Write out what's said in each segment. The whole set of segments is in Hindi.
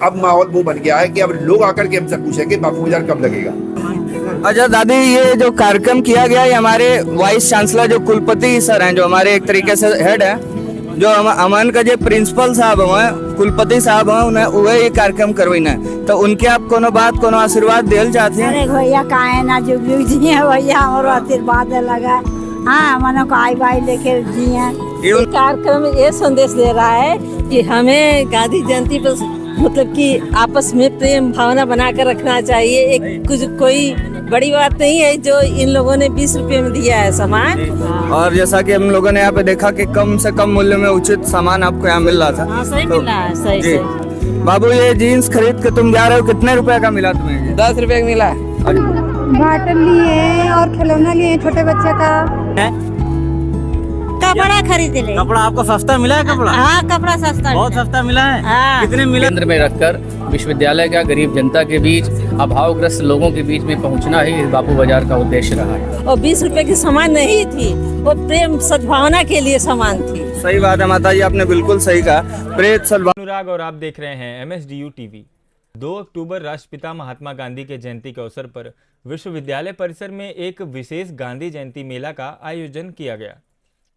अब माहौल वो बन गया है कि अब लोग आकर के हमसे पूछेंगे बापू बाजार कब लगेगा। अच्छा दादी, ये जो कार्यक्रम किया गया है, हमारे वाइस चांसलर जो कुलपति सर हैं, जो हमारे एक तरीके से हेड है, जो अमन का जो प्रिंसिपल साहब हैं, कुलपति साहब हैं, उन्हें वह ये कार्यक्रम करवाना है, तो उनके आप कोनो बात कोनो आशीर्वाद देल चाहते हैं? अरे भैया काहे ना जुग जुग जिए भैया, हमारो आशीर्वाद लगा। हाँ, मनो को आई बाई लेके जिए। ये कार्यक्रम ये संदेश दे रहा है कि हमें गांधी जयंती पर मतलब कि आपस में प्रेम भावना बना कर रखना चाहिए। एक कुछ कोई बड़ी बात नहीं है जो इन लोगों ने 20 रुपए में दिया है सामान। और जैसा कि हम लोगों ने यहाँ पे देखा कि कम से कम मूल्य में उचित सामान आपको यहाँ मिल रहा था। हाँ, सही मिल रहा है, सही जी। सही। बाबू, ये जीन्स खरीद के तुम जा रहे हो, कितने रुपए का मिला तुम्हें? 10 रुपए का मिला। बॉटल लिए और खिलौना लिए छोटे बच्चे का। कपड़ा खरीद ले। कपड़ा आपको सस्ता मिला है? कपड़ा हाँ, कपड़ा सस्ता, बहुत सस्ता मिला है। हाँ। कितने मिला? केंद्र में रखकर विश्वविद्यालय का गरीब जनता के बीच, अभावग्रस्त लोगों के बीच में पहुंचना ही इस बापू बाजार का उद्देश्य रहा है। और 20 रुपए की सामान नहीं थी, वो प्रेम सद्भावना के लिए सामान थी। सही बात है माता जी, आपने बिल्कुल सही कहा। प्रेत सद्भावना। अनुराग और आप देख रहे हैं MSDU टीवी। 2 अक्टूबर राष्ट्रपिता महात्मा गांधी के जयंती के अवसर पर विश्वविद्यालय परिसर में एक विशेष गांधी जयंती मेला का आयोजन किया गया।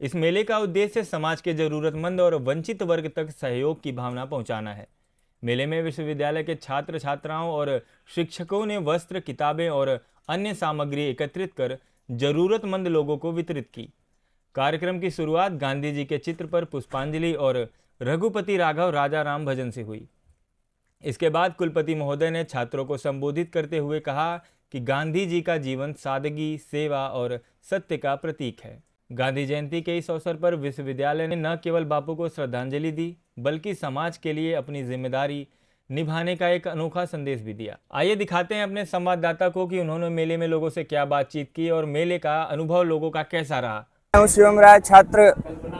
इस मेले का उद्देश्य समाज के जरूरतमंद और वंचित वर्ग तक सहयोग की भावना पहुंचाना है। मेले में विश्वविद्यालय के छात्र छात्राओं और शिक्षकों ने वस्त्र, किताबें और अन्य सामग्री एकत्रित कर जरूरतमंद लोगों को वितरित की। कार्यक्रम की शुरुआत गांधी जी के चित्र पर पुष्पांजलि और रघुपति राघव राजा राम भजन से हुई। इसके बाद कुलपति महोदय ने छात्रों को संबोधित करते हुए कहा कि गांधी जी का जीवन सादगी, सेवा और सत्य का प्रतीक है। गांधी जयंती के इस अवसर पर विश्वविद्यालय ने न केवल बापू को श्रद्धांजलि दी, बल्कि समाज के लिए अपनी जिम्मेदारी निभाने का एक अनोखा संदेश भी दिया। आइए दिखाते हैं अपने संवाददाता को कि उन्होंने मेले में लोगों से क्या बातचीत की और मेले का अनुभव लोगों का कैसा रहा। शिवम राय, छात्र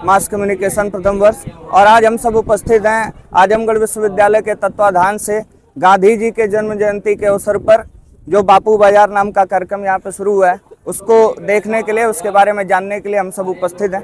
मास कम्युनिकेशन प्रथम वर्ष, और आज हम सब उपस्थित हैं आजमगढ़ विश्वविद्यालय के तत्वाधान से गांधी जी के जन्म जयंती के अवसर पर जो बापू बाजार नाम का कार्यक्रम यहाँ पे शुरू हुआ है, उसको देखने के लिए, उसके बारे में जानने के लिए हम सब उपस्थित हैं।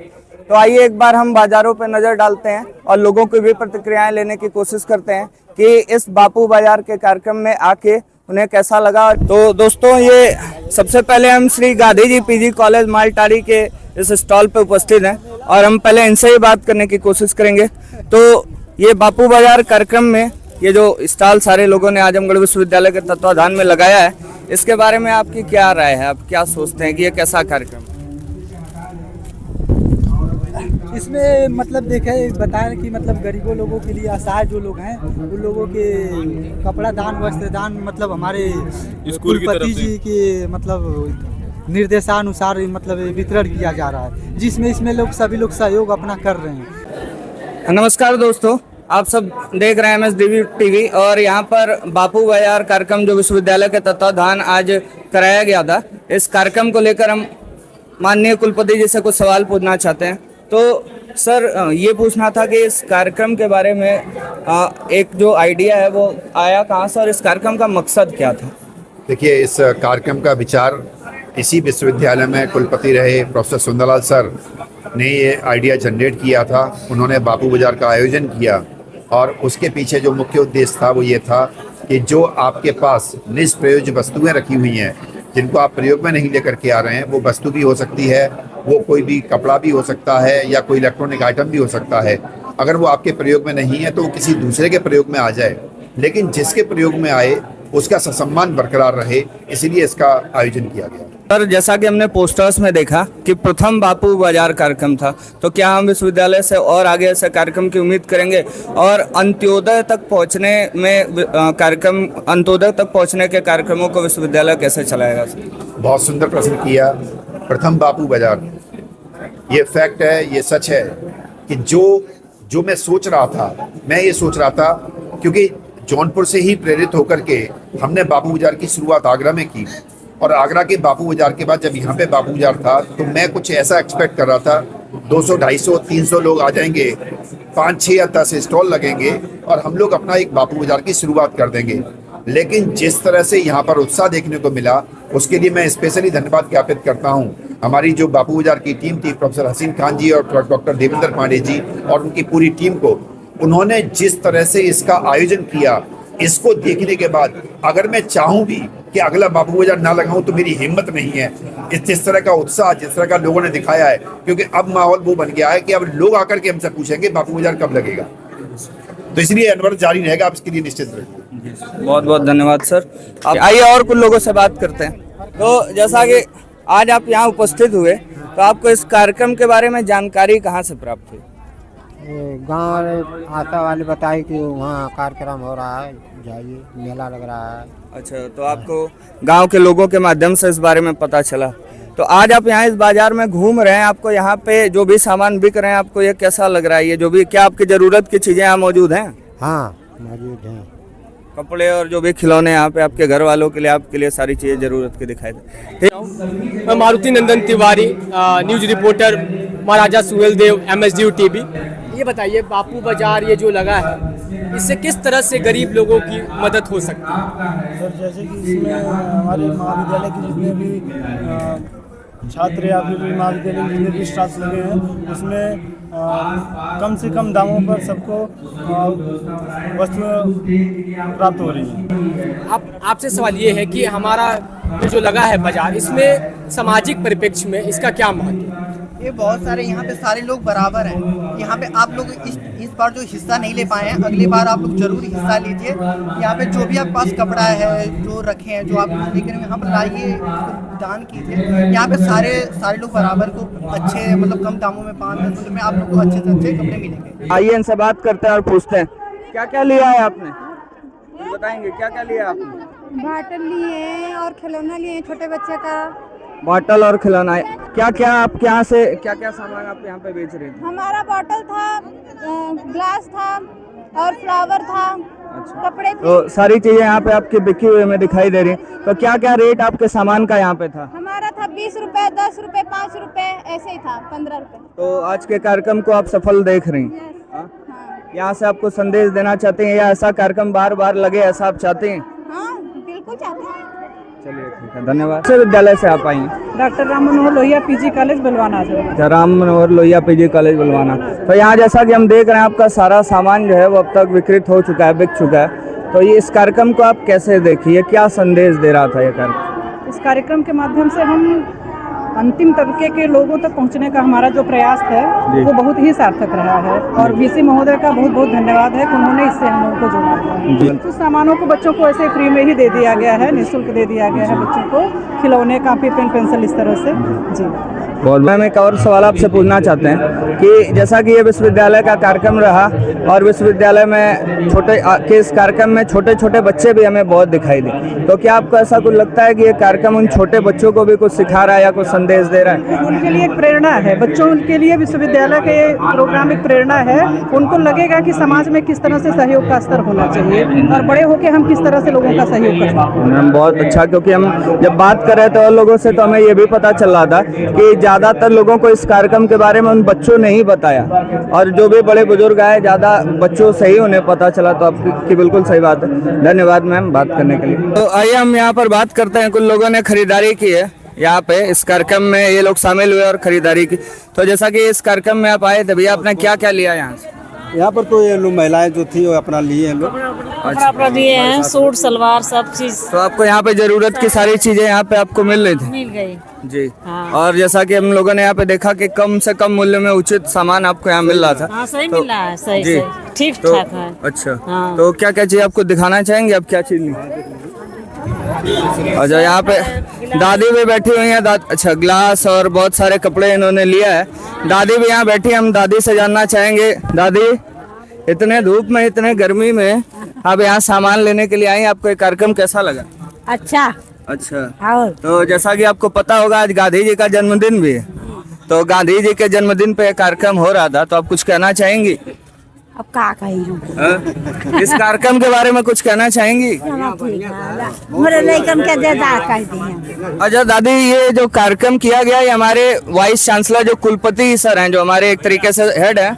तो आइए एक बार हम बाजारों पे नज़र डालते हैं और लोगों की भी प्रतिक्रियाएं लेने की कोशिश करते हैं कि इस बापू बाजार के कार्यक्रम में आके उन्हें कैसा लगा। तो दोस्तों, ये सबसे पहले हम श्री गांधी जी PG कॉलेज मालटाड़ी के इस स्टॉल पे उपस्थित हैं और हम पहले इनसे ही बात करने की कोशिश करेंगे। तो ये बापू बाजार कार्यक्रम में ये जो स्टॉल सारे लोगों ने आजमगढ़ विश्वविद्यालय के तत्वाधान में लगाया है, इसके बारे में आपकी क्या राय है? आप क्या सोचते हैं कि ये कैसा कार्यक्रम है? इसमें मतलब देखे बताएं कि मतलब गरीबों लोगों के लिए, असहाय जो लोग हैं उन लोगों के कपड़ा दान, वस्त्र दान, मतलब हमारे कुलपति जी के मतलब निर्देशानुसार मतलब वितरण किया जा रहा है, जिसमें इसमें लोग सभी लोग सहयोग अपना कर रहे हैं। नमस्कार दोस्तों, आप सब देख रहे हैं MSDU टीवी और यहाँ पर बापू बाजार कार्यक्रम जो विश्वविद्यालय के तत्वाधान आज कराया गया था, इस कार्यक्रम को लेकर हम माननीय कुलपति जी से कुछ सवाल पूछना चाहते हैं। तो सर, ये पूछना था कि इस कार्यक्रम के बारे में एक जो आइडिया है वो आया कहाँ से और इस कार्यक्रम का मकसद क्या था? देखिए, इस कार्यक्रम का विचार इसी विश्वविद्यालय में कुलपति रहे प्रोफेसर सुंदरलाल सर ने ये आइडिया जनरेट किया था। उन्होंने बापू बाजार का आयोजन किया और उसके पीछे जो मुख्य उद्देश्य था वो ये था कि जो आपके पास निष्प्रयोज्य वस्तुएं रखी हुई हैं, जिनको आप प्रयोग में नहीं लेकर के आ रहे हैं, वो वस्तु भी हो सकती है, वो कोई भी कपड़ा भी हो सकता है या कोई इलेक्ट्रॉनिक आइटम भी हो सकता है। अगर वो आपके प्रयोग में नहीं है तो वो किसी दूसरे के प्रयोग में आ जाए, लेकिन जिसके प्रयोग में आए उसका सम्मान बरकरार रहे, इसीलिए इसका आयोजन किया गया। सर, जैसा कि हमने पोस्टर्स में देखा कि प्रथम बापू बाजार कार्यक्रम था, तो क्या हम विश्वविद्यालय से और आगे ऐसे कार्यक्रम की उम्मीद करेंगे? और अंत्योदय तक पहुंचने में कार्यक्रम, अंत्योदय तक पहुंचने के कार्यक्रमों को विश्वविद्यालय कैसे चलाएगा? बहुत सुंदर प्रश्न किया। प्रथम बापू बाजार, ये फैक्ट है, ये सच है कि जो मैं सोच रहा था, मैं ये सोच रहा था क्योंकि जौनपुर से ही प्रेरित होकर के हमने बापू बाजार की शुरुआत आगरा में की, और आगरा के बापू बाजार के बाद जब यहाँ पे बापू बाजार था तो मैं कुछ ऐसा एक्सपेक्ट कर रहा था, 200, 250, 300 लोग आ जाएंगे, 5, 6 या 10 स्टॉल लगेंगे और हम लोग अपना एक बापू बाजार की शुरुआत कर देंगे। लेकिन जिस तरह से यहाँ पर उत्साह देखने को मिला, उसके लिए मैं स्पेशली धन्यवाद ज्ञापित करता हूँ हमारी जो बापू बाजार की टीम थी, प्रोफेसर हसीन खान जी और डॉक्टर देवेंद्र पांडे जी और उनकी पूरी टीम को। उन्होंने जिस तरह से इसका आयोजन किया इसको देखने के बाद अगर मैं चाहूं भी कि अगला बापू बाजार ना लगाऊं तो मेरी हिम्मत नहीं है। जिस तरह का उत्साह जिस तरह का लोगों ने दिखाया है, क्योंकि अब माहौल वो बन गया है कि अब लोग आकर के हमसे पूछेंगे बापू बाजार कब लगेगा, तो इसलिए अनवर जारी रहेगा, आप इसके लिए निश्चित रहें। बहुत बहुत धन्यवाद सर। अब आइए और कुछ लोगों से बात करते हैं। तो जैसा कि आज आप यहाँ उपस्थित हुए, तो आपको इस कार्यक्रम के बारे में जानकारी कहाँ से प्राप्त हुई? गांव वाले आशा वाले बताए कि वहाँ कार्यक्रम हो रहा है, जाइए, मेला लग रहा है। अच्छा, तो आपको गांव के लोगों के माध्यम से इस बारे में पता चला। तो आज आप यहाँ इस बाजार में घूम रहे हैं, आपको यहाँ पे जो भी सामान बिक रहे हैं, आपको ये कैसा लग रहा है? ये जो भी, क्या आपकी ज़रूरत की चीज़ें यहाँ मौजूद हैं? हाँ, मौजूद हैं। कपड़े और जो भी खिलौने यहाँ पे आपके घर वालों के लिए, आपके लिए सारी चीज़ें ज़रूरत की दिखाई दे। मैं मारुति नंदन तिवारी, न्यूज रिपोर्टर, महाराजा सुहेलदेव, MSDU TV। ये बताइए, बापू बाजार ये जो लगा है, इससे किस तरह से गरीब लोगों की मदद हो सकती है? सर जैसे कि इसमें हमारे महाविद्यालय के जितने भी छात्र या फिर महाविद्यालय के जितने भी स्टाफ लगे हैं, उसमें कम से कम दामों पर सबको वस्तुएं प्राप्त हो रही हैं। आपसे सवाल ये है कि हमारा जो लगा है बाजार, इसमें सामाजिक परिप्रेक्ष्य में इसका क्या महत्व है? ये बहुत सारे यहाँ पे सारे लोग बराबर हैं। यहाँ पे आप लोग इस बार जो हिस्सा नहीं ले पाए हैं, अगली बार आप लोग जरूर हिस्सा लीजिए। यहाँ पे जो भी आप पास कपड़ा है, जो रखे हैं, जो आप लेकर यहाँ पर लाइए, दान कीजिए। यहाँ पे सारे लोग बराबर को अच्छे, मतलब कम दामों में 5-10 में आप लोग को अच्छे से अच्छे कपड़े मिलेंगे। आइए इनसे बात करते हैं और पूछते हैं, क्या क्या लिया है आपने? बताएंगे क्या क्या लिया आपने? बॉटल लिए और खिलौना लिए छोटे बच्चे का। बॉटल और खिलौना, क्या क्या आप यहाँ से क्या क्या सामान आप यहाँ पे बेच रहे थे? हमारा बॉटल था, ग्लास था और फ्लावर था। अच्छा। कपड़े थे। तो सारी चीजें यहाँ पे आपकी बिकी हुई हमें दिखाई दे रही हैं। तो क्या क्या रेट आपके सामान का यहाँ पे था? हमारा था 20 रुपए, 10 रुपए, 5 रुपए, ऐसे ही था, 15 रुपए। तो आज के कार्यक्रम को आप सफल देख रही हैं? हाँ। यहाँ से आपको संदेश देना चाहते हैं या ऐसा कार्यक्रम बार बार लगे, ऐसा आप चाहते हैं? हाँ, बिल्कुल चाहते हैं। चलिए ठीक है, धन्यवाद। किस विद्यालय से आप आई हैं? Doctor Ram Manohar Lohia PG college Balwana से। Ram Manohar Lohia PG college Balwana. तो यहाँ जैसा कि हम देख रहे हैं, आपका सारा सामान जो है वो अब तक विकृत हो चुका है, बिक चुका है। तो ये इस कार्यक्रम को आप कैसे देखिए, क्या संदेश दे रहा था ये कार्यक्रम? इस कार्यक्रम के माध्यम से हम अंतिम तबके के लोगों तक पहुंचने का हमारा जो प्रयास है वो बहुत ही सार्थक रहा है। और VC महोदय का बहुत बहुत धन्यवाद है कि उन्होंने इससे हम लोगों को जोड़ा है। कुछ सामानों को बच्चों को ऐसे फ्री में ही दे दिया गया है, निःशुल्क दे दिया गया है बच्चों को, खिलौने, कापी, पेन, पेंसिल, इस तरह से। जी बहुत, मैं एक और सवाल आपसे पूछना चाहते हैं कि जैसा कि ये विश्वविद्यालय का कार्यक्रम रहा और विश्वविद्यालय में के इस कार्यक्रम में छोटे छोटे बच्चे भी हमें बहुत दिखाई दे, तो क्या आपको ऐसा कुछ लगता है कि ये कार्यक्रम उन छोटे बच्चों को भी कुछ सिखा रहा है या कुछ संदेश दे रहा है? उनके लिए एक प्रेरणा है, बच्चों के लिए विश्वविद्यालय के प्रोग्राम एक प्रेरणा है। उनको लगेगा कि समाज में किस तरह से सहयोग का स्तर होना चाहिए और बड़े होकर हम किस तरह से लोगों का सहयोग कर सकते हैं। बहुत अच्छा, क्योंकि हम जब बात कर रहे थे और लोगों से, तो हमें ये भी पता चल रहा था कि ज़्यादातर लोगों को इस कार्यक्रम के बारे में उन बच्चों ने ही बताया, और जो भी बड़े बुजुर्ग आए ज़्यादा बच्चों से ही उन्हें पता चला। तो आपकी बिल्कुल सही बात है, धन्यवाद मैम बात करने के लिए। तो आइए हम यहाँ पर बात करते हैं, कुछ लोगों ने खरीदारी की है यहाँ पे इस कार्यक्रम में, ये लोग शामिल हुए और खरीदारी की। तो जैसा कि इस कार्यक्रम में आप आए थे, भैया आपने क्या क्या लिया यहाँ से? यहाँ पर तो ये लोग महिलाएं जो थी वो अपना लिए हैं लोग, कपड़ा लिए हैं, सूट सलवार सब चीज। तो आपको यहाँ पे जरूरत की सारी चीजें यहाँ पे आपको मिल रही थी? मिल गई जी। हाँ। और जैसा कि हम लोगों ने यहाँ पे देखा कि कम से कम मूल्य में उचित सामान आपको यहाँ मिल रहा था। हाँ, सही तो, मिल रहा है, सही जी, ठीक तो, ठाक है। अच्छा हाँ। तो क्या क्या चीज आपको दिखाना चाहेंगे, आप क्या चीज ली? अच्छा, यहाँ पे दादी भी बैठी हुई है। अच्छा, ग्लास और बहुत सारे कपड़े इन्होंने लिया है। दादी भी यहाँ बैठी, हम दादी से जानना चाहेंगे। दादी, इतने धूप में, इतने गर्मी में आप यहाँ सामान लेने के लिए आई, आपको ये कार्यक्रम कैसा लगा? अच्छा अच्छा, और तो जैसा कि आपको पता होगा आज गांधी जी का जन्मदिन भी है, तो गांधी जी के जन्मदिन पे कार्यक्रम हो रहा था, तो आप कुछ कहना चाहेंगी? अब क्या कही, इस कार्यक्रम के बारे में कुछ कहना चाहेंगी? मेरे लेकिन क्या ज्यादा कह दिए। अच्छा दादी, ये जो कार्यक्रम किया गया, ये हमारे वाइस चांसलर जो कुलपति सर हैं, जो हमारे एक तरीके से हेड है,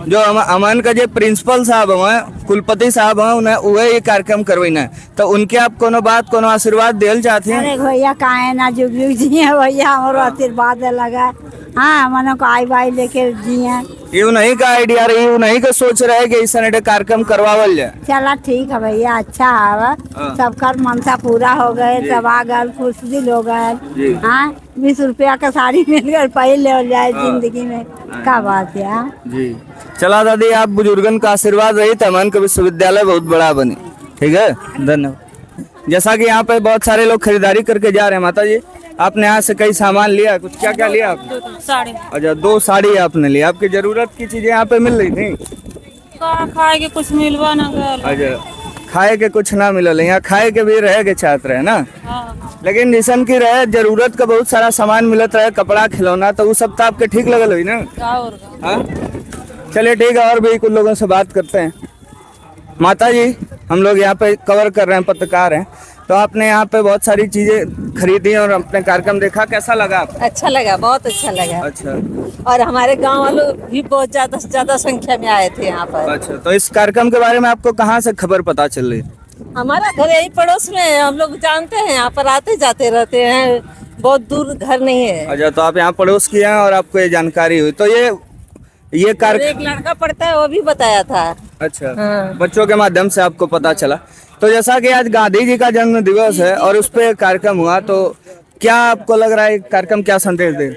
जो अमन का जो प्रिंसिपल साहब हैं, कुलपति साहब हैं, उन्हें वह ये कार्यक्रम करवाना है, तो उनके आप कोनो बात, कोनो आशीर्वाद देल चाहते हैं? अरे भैया काहे ना जुग जुग जिए भैया, हमारो आशीर्वाद लगा। हाँ, मनो को आई बाई लेके जिए, ये नहीं का आइडिया रही, वो नहीं का सोच रहे कि इस तरह कार्यक्रम करवावल जाए। चला ठीक है भैया, अच्छा है, सबका मनसा पूरा हो गए, सब आ गए, खुश दिल हो गए। हाँ 20 रुपया का साड़ी मिल गए, पहले ले जाए जिंदगी में, क्या बात है। हाँ जी चला दादी, आप बुजुर्गन का आशीर्वाद रही तो मन का विश्वविद्यालय बहुत बड़ा बने। ठीक है, धन्यवाद। जैसा कि यहाँ पे बहुत सारे लोग खरीदारी करके जा रहे हैं। माता जी, आपने यहाँ से कई सामान लिया, कुछ क्या क्या लिया आपने? साड़ी। अच्छा, 2 साड़ी आपने ली। आपकी जरूरत की चीजें यहाँ पे मिल रही थी? खाए के कुछ मिलवा ना गया। अच्छा, खाए के कुछ ना मिलल, यहाँ खाए के भी रहे के छात्र है ना। लेकिन जिसन की रहे जरूरत का बहुत सारा सामान मिलत रहे, कपड़ा खिलौना, तो वो सब तो आपके ठीक लगल हुई ना? हाँ चलिए ठीक है, और भी कुछ लोगों से बात करते हैं। माता जी, हम लोग यहाँ पे कवर कर रहे हैं, पत्रकार हैं, तो आपने यहाँ पे बहुत सारी चीजें खरीदी और अपने कार्यक्रम देखा, कैसा लगा आपको? अच्छा लगा, बहुत अच्छा लगा। अच्छा, और हमारे गांव वालों भी बहुत ज्यादा से ज्यादा संख्या में आए थे यहाँ पर। अच्छा, तो इस कार्यक्रम के बारे में आपको कहाँ से खबर पता चल रही? हमारा घर यही पड़ोस में है, हम लोग जानते हैं, यहाँ पर आते जाते रहते हैं, बहुत दूर घर नहीं है। अच्छा, तो आप यहाँ पड़ोस की हैं और आपको ये जानकारी हुई, तो ये एक लड़का पढ़ता है, वो भी बताया था। अच्छा, बच्चों के माध्यम से आपको पता चला। तो जैसा कि आज गांधी जी का जन्म दिवस है और उस पे कार्यक्रम हुआ, तो क्या आपको लग रहा है कार्यक्रम क्या संदेश दे?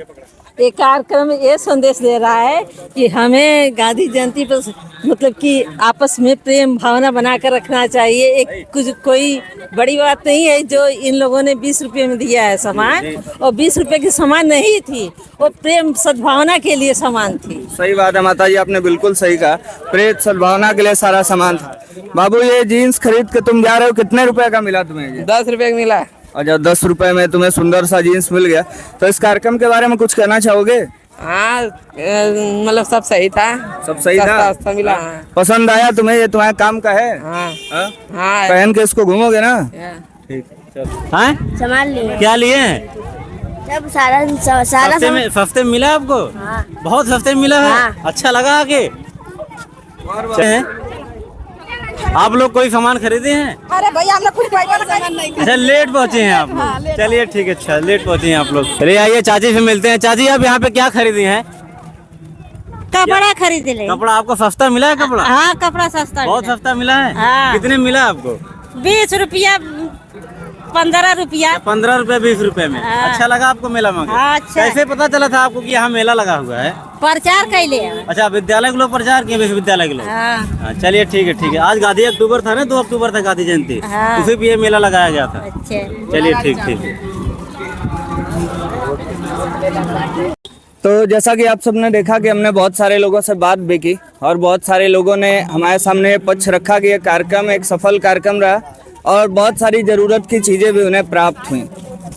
ये कार्यक्रम ये संदेश दे रहा है कि हमें गांधी जयंती पर मतलब कि आपस में प्रेम भावना बना कर रखना चाहिए। एक कुछ कोई बड़ी बात नहीं है जो इन लोगों ने 20 रुपये में दिया है सामान, और 20 रुपये की सामान नहीं थी, वो प्रेम सद्भावना के लिए सामान थी। सही बात है माता जी, आपने बिल्कुल सही कहा, प्रेम सद्भावना के लिए सारा सामान था। बाबू, ये जीन्स खरीद के तुम जा रहे हो, कितने रुपए का मिला तुम्हें? 10 रुपए का मिला। अच्छा, 10 रुपए में तुम्हें सुंदर सा जीन्स मिल गया। तो इस कार्यक्रम के बारे में कुछ कहना चाहोगे? हाँ मतलब सब सही था, सब सही था, सस्ता मिला। पसंद आया तुम्हें? ये तुम्हारे काम का है? हाँ हाँ, पहन के इसको घूमोगे ना? ठीक, हाँ सामान लिए, क्या लिए हैं? सब सारा सस्ते में मिला आपको? हाँ। बहुत सस्ते में मिला है। हाँ। अच्छा लगा आके? आप लोग कोई सामान खरीदे हैं? अरे भैया हम लोग कुछ सामान नहीं। अच्छा, लेट पहुँचे हैं आप लोग? चलिए ठीक है, अच्छा लेट पहुँचे हैं आप लोग। चलिए आइए चाची से मिलते हैं। चाची, आप यहाँ पे क्या खरीदी हैं? कपड़ा खरीद ले। कपड़ा आपको सस्ता मिला है? कपड़ा हाँ, कपड़ा सस्ता, बहुत सस्ता मिला है। हाँ। कितने मिला आपको? 20 रुपया, 15 रुपया। 15 रुपए 20 रुपए में। हाँ। अच्छा लगा आपको मेला में? हाँ, अच्छा। कैसे पता चला था आपको कि यहाँ मेला लगा हुआ है? प्रचार कैले। अच्छा, विद्यालय के लोग प्रचार किए, विश्वविद्यालय के लोग? हाँ। चलिए ठीक है, ठीक है। आज गांधी अक्टूबर था ना, 2 अक्टूबर था गांधी जयंती। हाँ। उसी पे ये मेला लगाया गया था। अच्छा, चलिए ठीक ठीक। तो जैसा कि आप सबने देखा कि हमने बहुत सारे लोगों से बात भी की और बहुत सारे लोगों ने हमारे सामने पक्ष रखा कि यह कार्यक्रम एक सफल कार्यक्रम रहा और बहुत सारी ज़रूरत की चीज़ें भी उन्हें प्राप्त हुई।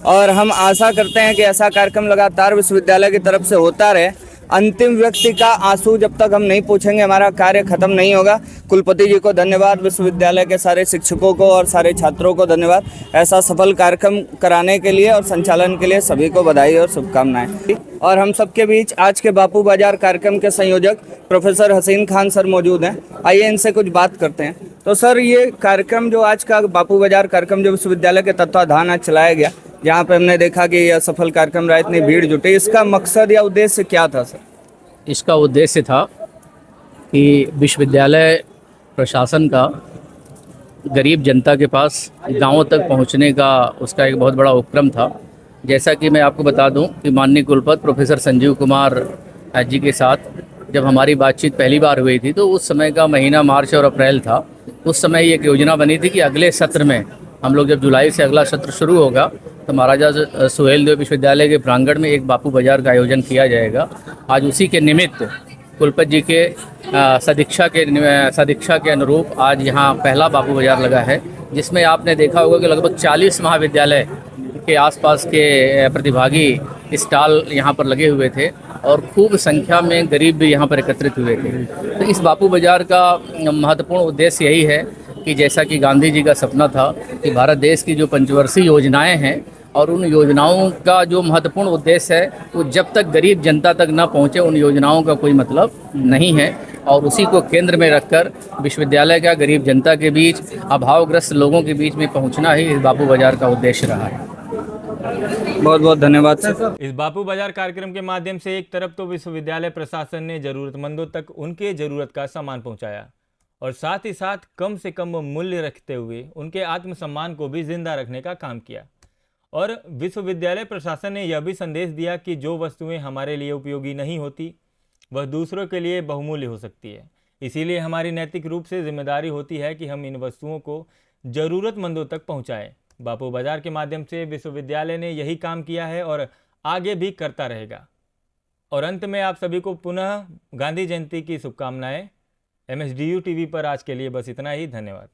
और हम आशा करते हैं कि ऐसा कार्यक्रम लगातार विश्वविद्यालय की तरफ से होता रहे। अंतिम व्यक्ति का आंसू जब तक हम नहीं पूछेंगे, हमारा कार्य खत्म नहीं होगा। कुलपति जी को धन्यवाद, विश्वविद्यालय के सारे शिक्षकों को और सारे छात्रों को धन्यवाद। ऐसा सफल कार्यक्रम कराने के लिए और संचालन के लिए सभी को बधाई और शुभकामनाएं। और हम सबके बीच आज के बापू बाजार कार्यक्रम के संयोजक प्रोफेसर हसीन खान सर मौजूद हैं। आइए इनसे कुछ बात करते हैं। तो सर, ये कार्यक्रम जो आज का बापू बाजार कार्यक्रम जो विश्वविद्यालय के तत्वाधान आज चलाया गया, जहाँ पे हमने देखा कि यह सफल कार्यक्रम रहा, इतनी भीड़ जुटी, इसका मकसद या उद्देश्य क्या था सर? इसका उद्देश्य था कि विश्वविद्यालय प्रशासन का गरीब जनता के पास गांवों तक पहुंचने का उसका एक बहुत बड़ा उपक्रम था। जैसा कि मैं आपको बता दूं कि माननीय कुलपति प्रोफेसर संजीव कुमार जी के साथ जब हमारी बातचीत पहली बार हुई थी, तो उस समय का महीना मार्च और अप्रैल था। उस समय एक योजना बनी थी कि अगले सत्र में हम लोग, जब जुलाई से अगला सत्र शुरू होगा, तो महाराजा सुहेल देव विश्वविद्यालय के प्रांगण में एक बापू बाजार का आयोजन किया जाएगा। आज उसी के निमित्त कुलपति जी के सदीक्षा के अनुरूप आज यहाँ पहला बापू बाजार लगा है, जिसमें आपने देखा होगा कि लगभग 40 महाविद्यालय के आसपास के प्रतिभागी स्टॉल यहाँ पर लगे हुए थे और खूब संख्या में गरीब भी यहाँ पर एकत्रित हुए थे। तो इस बापू बाजार का महत्वपूर्ण उद्देश्य यही है कि जैसा कि गांधी जी का सपना था कि भारत देश की जो पंचवर्षीय योजनाएं हैं और उन योजनाओं का जो महत्वपूर्ण उद्देश्य है वो जब तक गरीब जनता तक न पहुंचे, उन योजनाओं का कोई मतलब नहीं है। और उसी को केंद्र में रखकर विश्वविद्यालय का गरीब जनता के बीच, अभावग्रस्त लोगों के बीच में पहुंचना ही इस बापू बाजार का उद्देश्य रहा है। बहुत बहुत धन्यवाद सर। इस बापू बाजार कार्यक्रम के माध्यम से एक तरफ तो विश्वविद्यालय प्रशासन ने जरूरतमंदों तक उनके जरूरत का सामान पहुंचाया और साथ ही साथ कम से कम मूल्य रखते हुए उनके आत्मसम्मान को भी जिंदा रखने का काम किया। और विश्वविद्यालय प्रशासन ने यह भी संदेश दिया कि जो वस्तुएं हमारे लिए उपयोगी नहीं होती वह दूसरों के लिए बहुमूल्य हो सकती है। इसीलिए हमारी नैतिक रूप से जिम्मेदारी होती है कि हम इन वस्तुओं को ज़रूरतमंदों तक पहुंचाएं। बापू बाजार के माध्यम से विश्वविद्यालय ने यही काम किया है और आगे भी करता रहेगा। और अंत में आप सभी को पुनः गांधी जयंती की शुभकामनाएं। MSDU TV पर आज के लिए बस इतना ही। धन्यवाद।